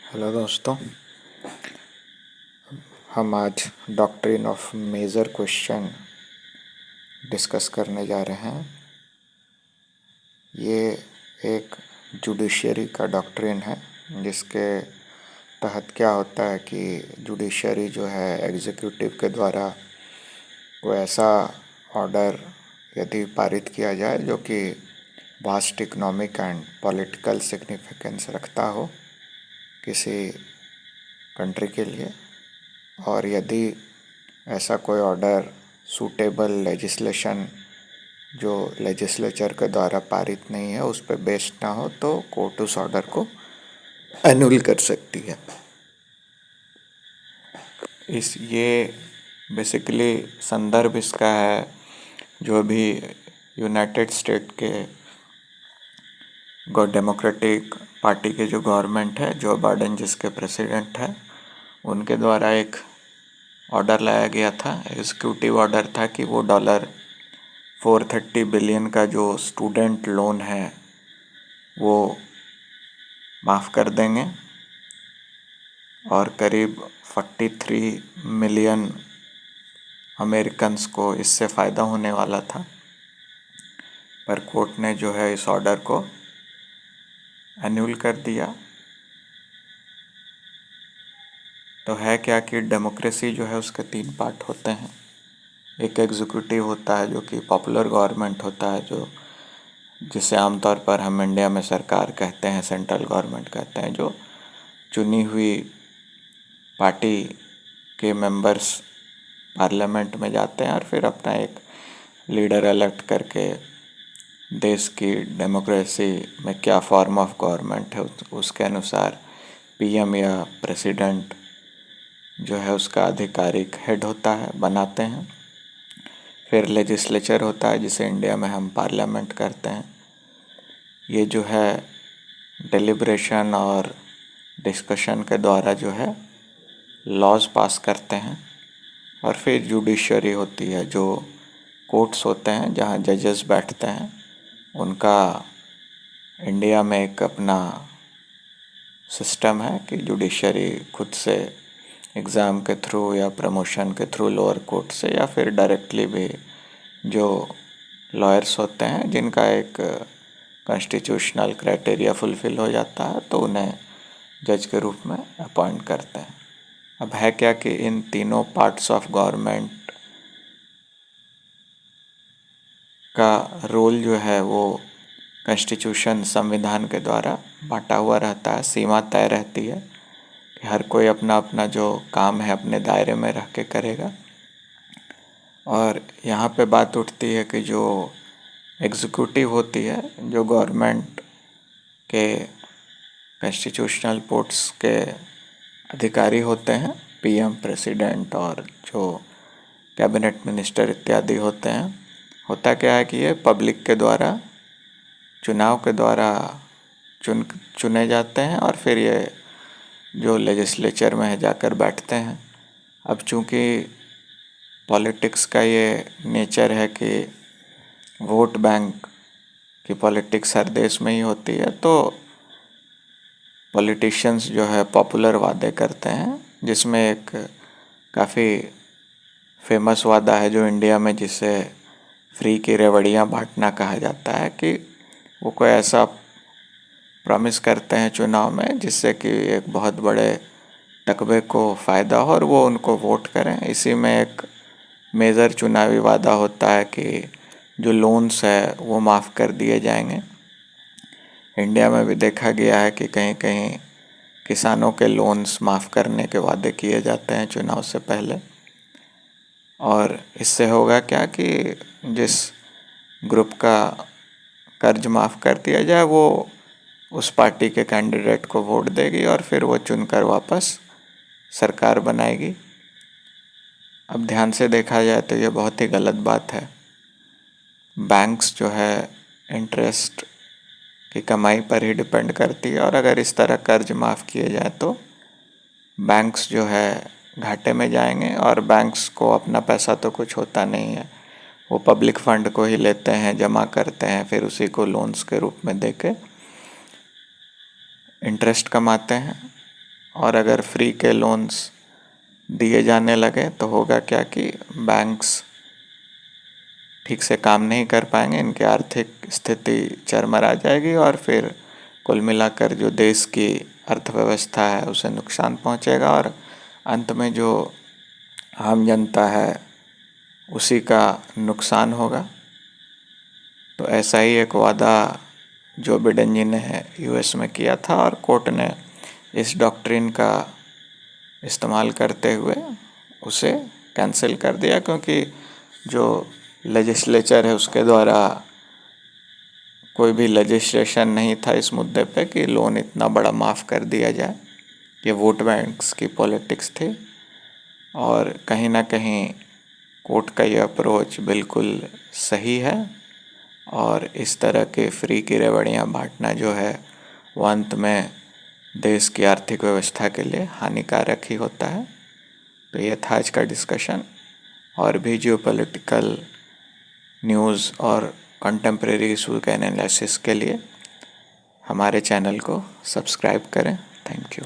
Hello दोस्तों, हम आज doctrine of major question discuss करने जा रहे हैं। ये एक जुडिशरी का डॉक्ट्रिन है जिसके तहत क्या होता है कि जुडिशरी जो है एग्जीक्यूटिव के द्वारा कोई ऐसा ऑर्डर यदि पारित किया जाए जो कि vast economic and political significance रखता हो किसी कंट्री के लिए, और यदि ऐसा कोई ऑर्डर सूटेबल लेजिस्लेशन जो लेजिस्लेचर के द्वारा पारित नहीं है उस पर बेस्ड ना हो तो कोर्ट उस ऑर्डर को एनुल कर सकती है। ये बेसिकली संदर्भ इसका है जो भी यूनाइटेड स्टेट के डेमोक्रेटिक पार्टी के जो गवर्नमेंट है, जो बाइडेन जिसके प्रेसिडेंट है, उनके द्वारा एक ऑर्डर लाया गया था, एग्जीक्यूटिव ऑर्डर था कि वो $430 बिलियन का जो स्टूडेंट लोन है वो माफ़ कर देंगे और करीब 43 मिलियन अमेरिकन्स को इससे फ़ायदा होने वाला था। पर कोर्ट ने जो है इस ऑर्डर को एन्यूल कर दिया। तो है क्या कि डेमोक्रेसी जो है उसके 3 पार्ट होते हैं। एक एग्जीक्यूटिव होता है जो कि पॉपुलर गवर्नमेंट होता है, जो जिसे आमतौर पर हम इंडिया में सरकार कहते हैं, सेंट्रल गवर्नमेंट कहते हैं, जो चुनी हुई पार्टी के मेंबर्स पार्लियामेंट में जाते हैं और फिर अपना एक लीडर इलेक्ट करके देश की डेमोक्रेसी में क्या फॉर्म ऑफ गवर्नमेंट है उसके अनुसार पीएम या प्रेसिडेंट जो है उसका आधिकारिक हेड होता है, बनाते हैं। फिर लेजिस्लेचर होता है जिसे इंडिया में हम पार्लियामेंट करते हैं। ये जो है डेलिब्रेशन और डिस्कशन के द्वारा जो है लॉज पास करते हैं। और फिर जुडिशरी होती है, जो कोर्ट्स होते हैं जहाँ जजेस बैठते हैं। उनका इंडिया में एक अपना सिस्टम है कि जुडिशरी खुद से एग्ज़ाम के थ्रू या प्रमोशन के थ्रू लोअर कोर्ट से या फिर डायरेक्टली भी जो लॉयर्स होते हैं जिनका एक कॉन्स्टिट्यूशनल क्राइटेरिया फुलफ़िल हो जाता है तो उन्हें जज के रूप में अपॉइंट करते हैं। अब है क्या कि इन तीनों पार्ट्स ऑफ गवर्नमेंट का रोल जो है वो कॉन्स्टिट्यूशन संविधान के द्वारा बांटा हुआ रहता है। सीमा तय रहती है कि हर कोई अपना अपना जो काम है अपने दायरे में रह के करेगा। और यहाँ पे बात उठती है कि जो एग्जीक्यूटिव होती है, जो गवर्नमेंट के कॉन्स्टिट्यूशनल पोस्ट्स के अधिकारी होते हैं, पीएम, प्रेसिडेंट और जो कैबिनेट मिनिस्टर इत्यादि होते हैं, होता क्या है कि ये पब्लिक के द्वारा चुनाव के द्वारा चुने जाते हैं और फिर ये जो लेजिस्लेचर में जाकर बैठते हैं। अब चूँकि पॉलिटिक्स का ये नेचर है कि वोट बैंक की पॉलिटिक्स हर देश में ही होती है, तो पॉलिटिशियंस जो है पॉपुलर वादे करते हैं, जिसमें एक काफ़ी फेमस वादा है जो इंडिया में जिसे फ्री की रेवड़ियाँ बांटना कहा जाता है, कि वो कोई ऐसा प्रॉमिस करते हैं चुनाव में जिससे कि एक बहुत बड़े टकबे को फ़ायदा हो और वो उनको वोट करें। इसी में एक मेजर चुनावी वादा होता है कि जो लोन्स है वो माफ़ कर दिए जाएंगे। इंडिया में भी देखा गया है कि कहीं कहीं किसानों के लोन्स माफ़ करने के वादे किए जाते हैं चुनाव से पहले। और इससे होगा क्या कि जिस ग्रुप का कर्ज माफ़ कर दिया जाए वो उस पार्टी के कैंडिडेट को वोट देगी और फिर वो चुनकर वापस सरकार बनाएगी। अब ध्यान से देखा जाए तो ये बहुत ही गलत बात है। बैंक्स जो है इंटरेस्ट की कमाई पर ही डिपेंड करती है, और अगर इस तरह कर्ज माफ़ किए जाए तो बैंक्स जो है घाटे में जाएंगे। और बैंक्स को अपना पैसा तो कुछ होता नहीं है, वो पब्लिक फंड को ही लेते हैं, जमा करते हैं, फिर उसी को लोन्स के रूप में देके इंटरेस्ट कमाते हैं। और अगर फ्री के लोन्स दिए जाने लगे तो होगा क्या कि बैंक्स ठीक से काम नहीं कर पाएंगे, इनकी आर्थिक स्थिति चरमरा जाएगी और फिर कुल मिलाकर जो देश की अर्थव्यवस्था है उसे नुकसान पहुंचेगा और अंत में जो आम जनता है उसी का नुकसान होगा। तो ऐसा ही एक वादा जो बिडेन जी ने यूएस में किया था और कोर्ट ने इस डॉक्ट्रिन का इस्तेमाल करते हुए उसे कैंसिल कर दिया, क्योंकि जो लेजिस्लेचर है उसके द्वारा कोई भी लेजिस्लेशन नहीं था इस मुद्दे पे कि लोन इतना बड़ा माफ़ कर दिया जाए। ये वोट बैंक्स की पॉलिटिक्स थी और कहीं ना कहीं कोर्ट का ये अप्रोच बिल्कुल सही है और इस तरह के फ्री की रेवड़ियाँ बांटना जो है वो अंत में देश की आर्थिक व्यवस्था के लिए हानिकारक ही होता है। तो ये था आज का डिस्कशन। और भी जियोपॉलिटिकल न्यूज़ और कंटेम्प्रेरी इशू के एनालिसिस के लिए हमारे चैनल को सब्सक्राइब करें। Thank you.